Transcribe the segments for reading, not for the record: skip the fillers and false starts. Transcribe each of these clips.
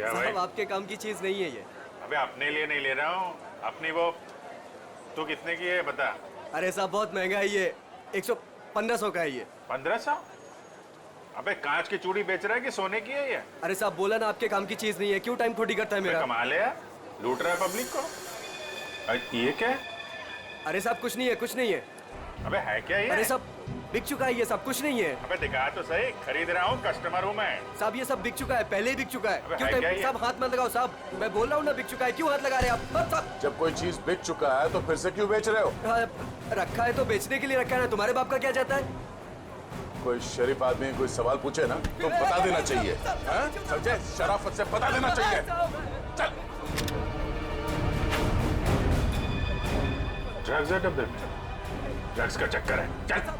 क्या भाई? साहब आपके काम की चीज नहीं है ये। अबे अपने लिए नहीं ले रहा हूँ, अपनी वो। तू कितने की है बता। अरे साहब बहुत महंगा है ये, 1500 का है ये। 1500? अबे कांच की चूड़ी बेच रहा है कि सोने की है ये? अरे साहब बोला ना आपके काम की चीज नहीं है, क्यों टाइम खोटी करता है मेरा? कमाल है यार, लूट रहा है पब्लिक को। अरे ये क्या है? अरे साहब कुछ नहीं है, कुछ नहीं है। अबे है क्या ये? अरे साहब बिक चुका है ये सब, कुछ नहीं है। अबे दिखा तो सही, खरीद रहा हूँ, कस्टमर हूँ मैं। साहब ये सब बिक चुका है, पहले ही बिक चुका है। अबे क्यों है क्या टाइम ये? साहब हाथ मत लगाओ साहब, मैं बोल रहा हूँ ना बिक चुका है, क्यों हाथ लगा रहे हैं आप? साहब जब कोई चीज बिक चुका है तो फिर से क्यों बेच रहे हो? रखा है तो बेचने के लिए रखा है ना, तुम्हारे बाप का क्या जाता है? कोई शरीफ आदमी कोई सवाल पूछे ना तो बता देना चाहिए। हाँ? समझे? शराफत से बता देना चाहिए। चल। ड्रग्स है डब्बे में, ड्रग्स का चक्कर है। चल चल।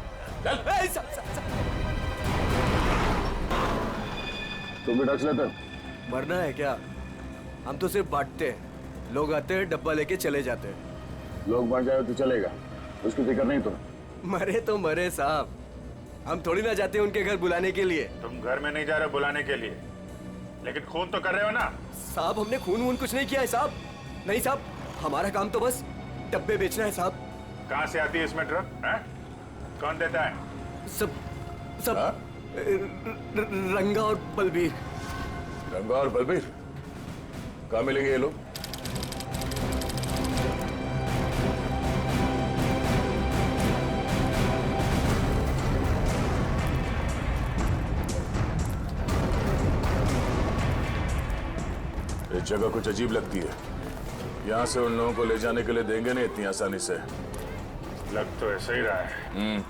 तुम भी ड्रग्स लेते हो? मरना है क्या? हम तो सिर्फ बांटते हैं, लोग आते हैं डब्बा लेके चले जाते हैं। लोग मर जाए तो चलेगा, उसकी फिक्र नहीं तुम्हें? मरे तो मरे साहब, हम थोड़ी ना जाते हैं उनके घर बुलाने के लिए। तुम घर में नहीं जा रहे बुलाने के लिए, लेकिन खून तो कर रहे हो ना? साहब हमने खून वून कुछ नहीं किया है साहब। नहीं साहब, हमारा काम तो बस डब्बे बेचना है साहब। कहाँ से आती है इसमें ड्रग? कौन देता है? सब हाँ? रंगा और बलबीर। रंगा और बलबीर कहाँ मिलेंगे ये लोग? ये जगह कुछ अजीब लगती है, यहाँ से उन लोगों को ले जाने के लिए देंगे नहीं इतनी आसानी से। लग तो ऐसा ही रहा है।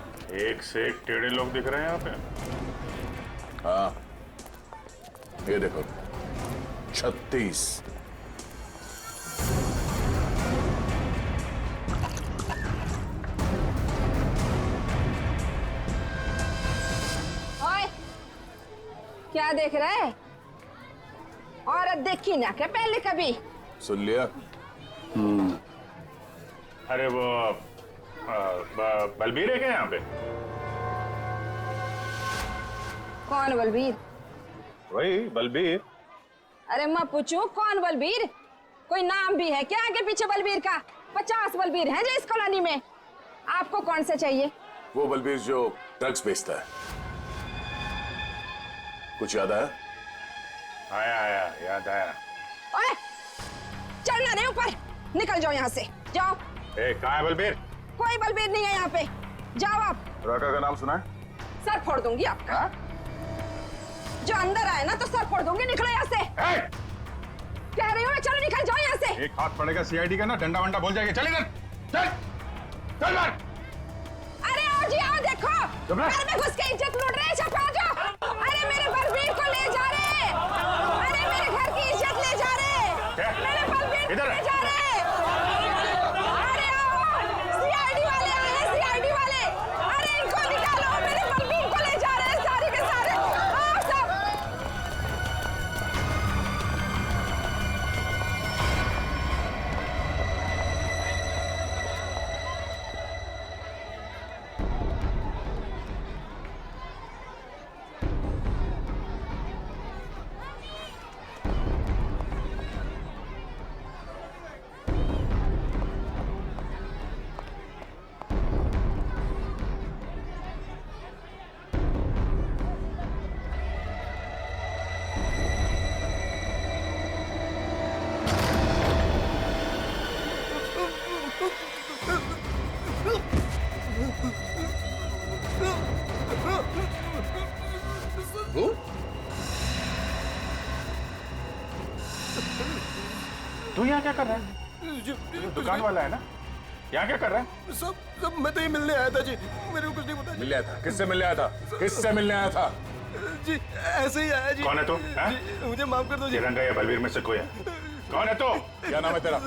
एक से एक टेढ़े लोग दिख रहे हैं यहाँ पे। हाँ, ये देखो 36। ओए, क्या देख रहा है? औरत देखी ना क्या पहले कभी? सुन लिया? अरे वो बलबीर है क्या यहाँ पे? कौन बलबीर? वही बलबीर। अरे मैं पूछूं कौन बलबीर? कोई नाम भी है क्या आगे पीछे बलबीर का? 50 बलबीर हैं जो इस कॉलोनी में। आपको कौन सा चाहिए? वो बलबीर जो ड्रग्स बेचता है। कुछ याद आया? आया आया, याद आया। ओए, चढ़ना नहीं ऊपर, निकल जाओ यहाँ से, जाओ। कहाँ है बलबीर? कोई बलबीर नहीं है यहाँ पे, जाओ आप। राका का नाम सुना है? सर फोड़ दूंगी आपका। जो अंदर आए ना तो सर फोड़ दूंगी, निकलो यहाँ से। कह रही हूँ चलो निकल जाओ यहाँ से। एक हाथ पड़ेगा सीआईडी का ना, डंडा वंडा बोल जाएगा। चल इधर, चल चल मार। अरे आओ जी आओ, देखो चुप रह। घर में घुस के इज्जत लूट रहे हैं, सब आ जाओ। अरे मेरे बलबीर को ले जा रहे हैं, अरे मेरे घर की इज्जत ले जा रहे हैं। क्या? मेरे बलबीर को इधर ले जा रहे हैं। अरे आओ, सीआईडी वाले आए हैं, सीआईडी वाले। अरे इनको निकालो, मेरे बलबीर को ले जा रहे हैं सारे के सारे। आओ सब। तू यहाँ क्या कर रहा है? दुकान वाला है ना? यहाँ क्या कर रहा है? सब मैं तो ये मिलने आया था जी, मेरे को कुछ नहीं पता। मिलने आया था? किससे मिलने आया था? किससे मिलने आया था? जी ऐसे ही आया जी। कौन है तू? जी, मुझे माफ कर दो जी। रंगा या बलबीर में से कोई है? कौन है तू? क्या नाम है तेरा?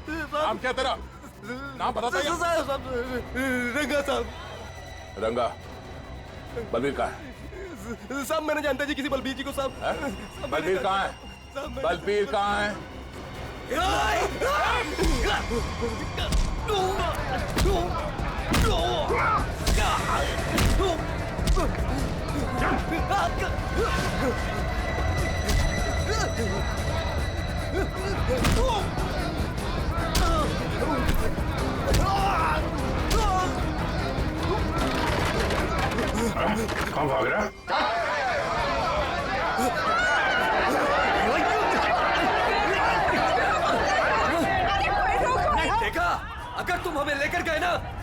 नाम क्या तेरा? नाम बताता है? रंगा साहब। रंगा। बलबीर कहाँ है? साहब मैं नहीं जानता जी किसी बलबीर जी को साहब। हैं? बलबीर कहाँ है? बलबीर कहाँ है? Ah!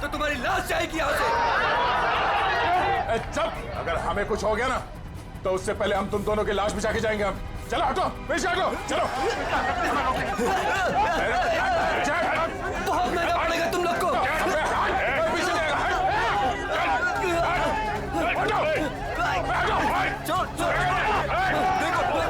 तो तुम्हारी लाश जाएगी यहाँ से। चुप! अगर हमें कुछ हो गया ना तो उससे पहले हम तुम दोनों की लाश बिछा के जाएंगे हम। चलो हटो, पीछे हटो, चलो। बहुत महंगा पड़ेगा तुम लोग को। पीछे जाएगा। चल चल देखो।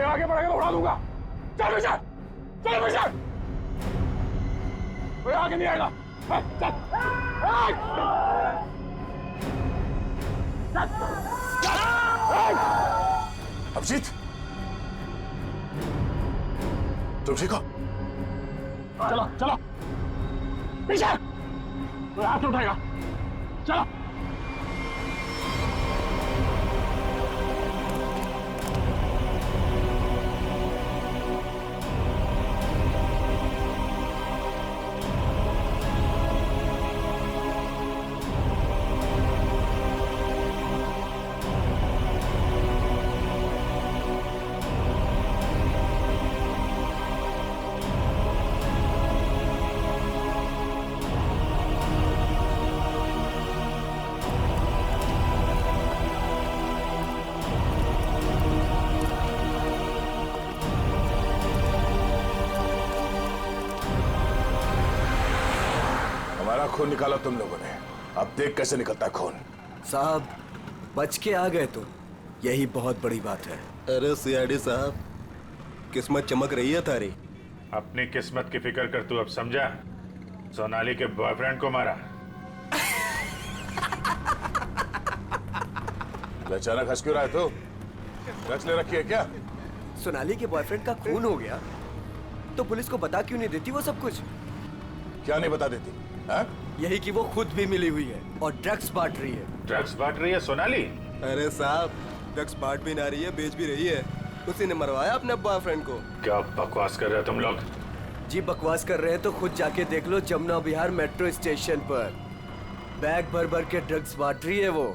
आगे बढ़ेगा तो उड़ा दूंगा। चल पीछे, चल पीछे। कोई आगे नहीं आएगा। चल। अभिजीत, तुम ठीक हो? चलो चलो पीछे। कोई हाथ नहीं उठाएगा। चलो। हमारा खून निकाला तुम लोगों ने, अब देख कैसे निकलता है खून। साहब बच के आ गए तो यही बहुत बड़ी बात है। अरे सीआईडी साहब, किस्मत चमक रही है तारी। अपनी किस्मत की फिक्र कर तू अब समझा? सोनाली के बॉयफ्रेंड को मारा। अचानक हंस क्यों रहा है तू? ड्रग्स ले रखी है क्या? सोनाली के बॉयफ्रेंड का खून हो गया तो पुलिस को बता क्यों नहीं देती वो सब कुछ? क्या नहीं बता देती? हाँ? यही कि वो खुद भी मिली हुई है और ड्रग्स बांट रही है। ड्रग्स बांट रही है सोनाली? अरे साहब, ड्रग्स बांट भी ना रही है, बेच भी रही है। उसी ने मरवाया अपने बॉयफ्रेंड को। क्या बकवास कर रहे हो तुम लोग? जी बकवास कर रहे हैं तो खुद जाके देख लो जमुना विहार मेट्रो स्टेशन पर बैग भर भर के ड्रग्स बांट रही है वो।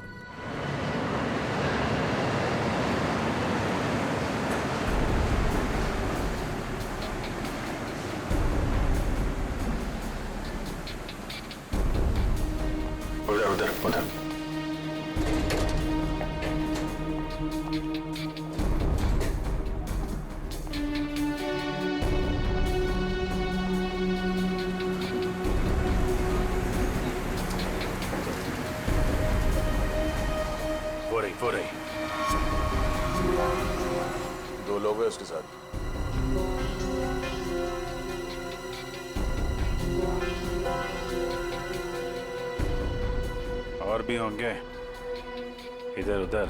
उधर उधर उधर। वो रही। दो लोग हैं उसके साथ। और भी होंगे, इधर उधर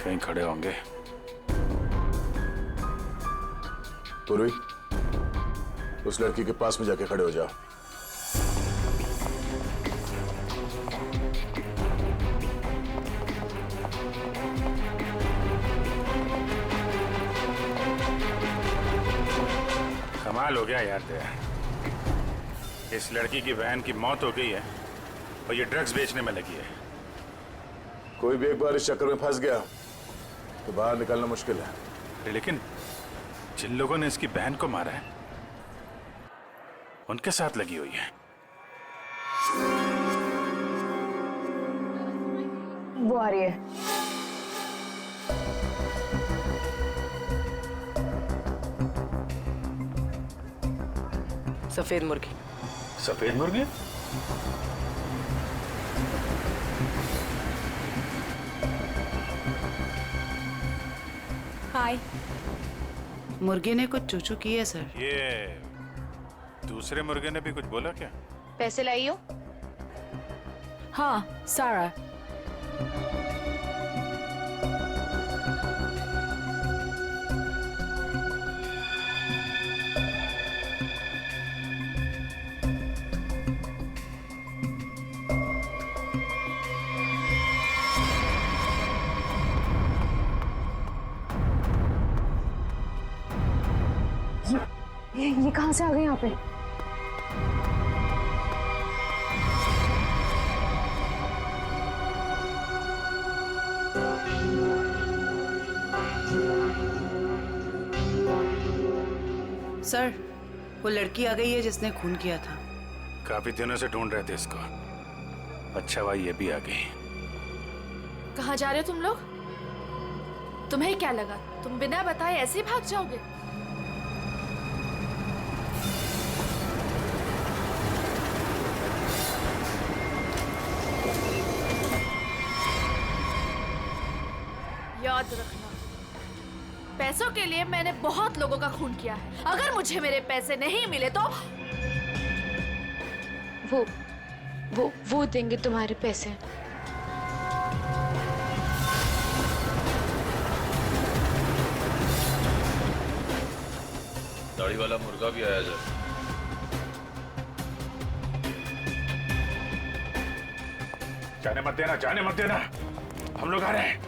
कहीं खड़े होंगे। पूर्वी, उस लड़की के पास में जाके खड़े हो जाओ। कमाल हो गया यार तेरा। इस लड़की की बहन की मौत हो गई है और ये ड्रग्स बेचने में लगी है। कोई भी एक बार इस चक्कर में फंस गया तो बाहर निकलना मुश्किल है। लेकिन जिन लोगों ने इसकी बहन को मारा है उनके साथ लगी हुई है। वो आ रही है। सफेद मुर्गी। सफेद मुर्गी? हाय। मुर्गे ने कुछ चूचू की है सर। ये दूसरे मुर्गे ने भी कुछ बोला क्या? पैसे लाई हो? हाँ, सारा। ये कहाँ से आ गए यहाँ पे? सर, वो लड़की आ गई है जिसने खून किया था। काफी दिनों से ढूंढ रहे थे इसको। अच्छा भाई ये भी आ गई। कहाँ जा रहे हो तुम लोग? तुम्हें क्या लगा तुम बिना बताए ऐसे ही भाग जाओगे? याद रखना, पैसों के लिए मैंने बहुत लोगों का खून किया है। अगर मुझे मेरे पैसे नहीं मिले तो वो देंगे तुम्हारे पैसे। दाढ़ी वाला मुर्गा भी आया सर। जाने मत देना, जाने मत देना, हम लोग आ रहे हैं।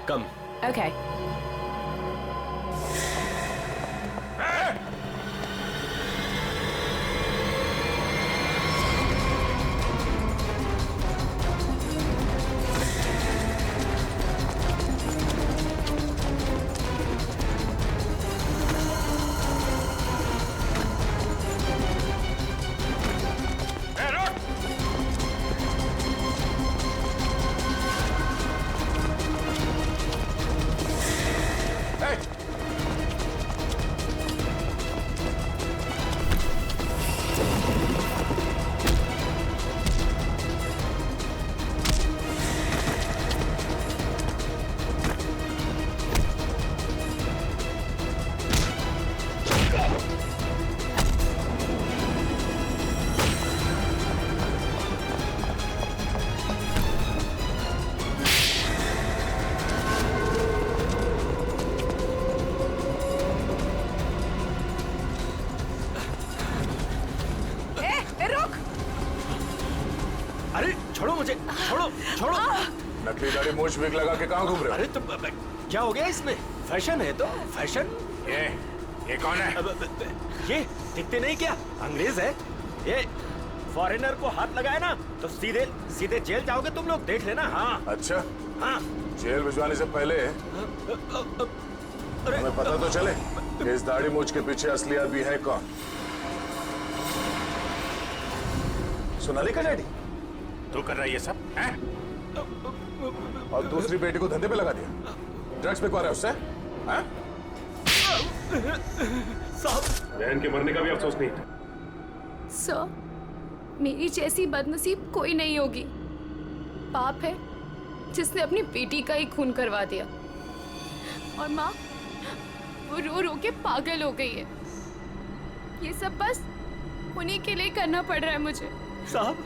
कम। Okay. अरे छोड़ो मुझे, छोड़ो छोड़ो। नकली दाढ़ी मूछ विग लगा के कहाँ घूम रहे हो? अरे तो क्या हो गया इसमें? फैशन है तो फैशन। ये कौन है? ये दिखते नहीं क्या? अंग्रेज है ये। फॉरेनर को हाथ लगाए ना तो सीधे सीधे जेल जाओगे तुम लोग, देख लेना। हाँ अच्छा, हाँ। जेल भिजवाने से पहले हमें पता तो चले कि इस दाढ़ी मूछ के पीछे असली आदमी है कौन। सोनाली का डैडी तू कर रहा है ये सब हैं? और दूसरी बेटी को धंधे पे लगा दिया, ड्रग्स बिकवा रहा है उससे, हैं? बहन के मरने का भी अफसोस नहीं था। सर, मेरी जैसी बदनसीब कोई नहीं होगी। पाप है जिसने अपनी बेटी का ही खून करवा दिया, और माँ वो रो रो के पागल हो गई है। ये सब बस उन्हीं के लिए करना पड़ रहा है मुझे। साहब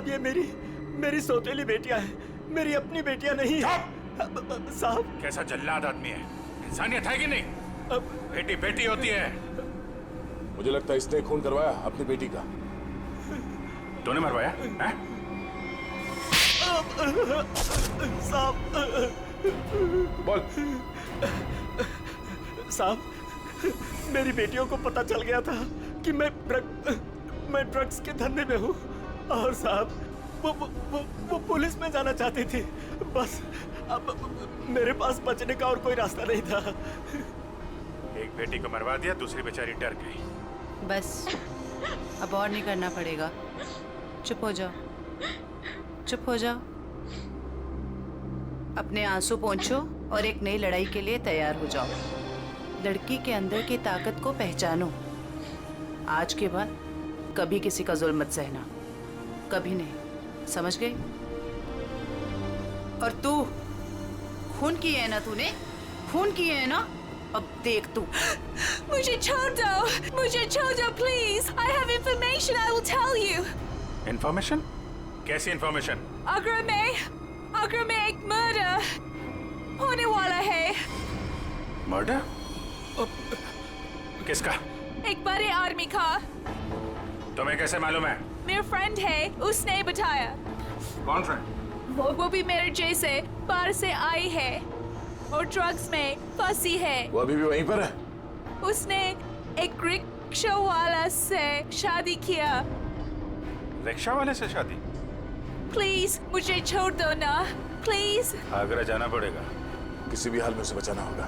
ये मेरी सौतेली बेटियां हैं, मेरी अपनी बेटियां नहीं है। साहब कैसा जल्लाद आदमी है, इंसानियत है कि नहीं? बेटी बेटी होती है। मुझे लगता है इसने खून करवाया अपनी बेटी का। तूने मरवाया हैं? बोल। साहब मेरी बेटियों को पता चल गया था कि मैं ड्रग्स के धंधे में हूँ, और साहब वो पुलिस में जाना चाहती थी। बस अब मेरे पास बचने का और कोई रास्ता नहीं था। एक बेटी को मरवा दिया, दूसरी बेचारी डर गई। बस अब और नहीं करना पड़ेगा, चुप हो जाओ। चुप हो जाओ, अपने आंसू पोंछो और एक नई लड़ाई के लिए तैयार हो जाओ। लड़की के अंदर की ताकत को पहचानो। आज के बाद कभी किसी का जुल्म मत सहना, कभी नहीं, समझ गई? और तू खून की है ना, तूने खून की है ना, अब देख तू। मुझे छोड़ दो please. I have information, I will tell you. Information? कैसी इंफॉर्मेशन? आगरा में एक मर्डर होने वाला है। मर्डर? किसका? एक बड़े आदमी का। तुम्हें कैसे मालूम है? मेरा फ्रेंड है, उसने बताया। कौन फ्रेंड? वो भी मेरे जैसे बाहर से आई है और ड्रग्स में फंसी है। वो अभी भी वहीं पर है? उसने एक रिक्शा वाला से शादी किया। रिक्शा वाले से शादी? प्लीज मुझे छोड़ दो ना, प्लीज। आगरा जाना पड़ेगा। किसी भी हाल में उसे बचाना होगा।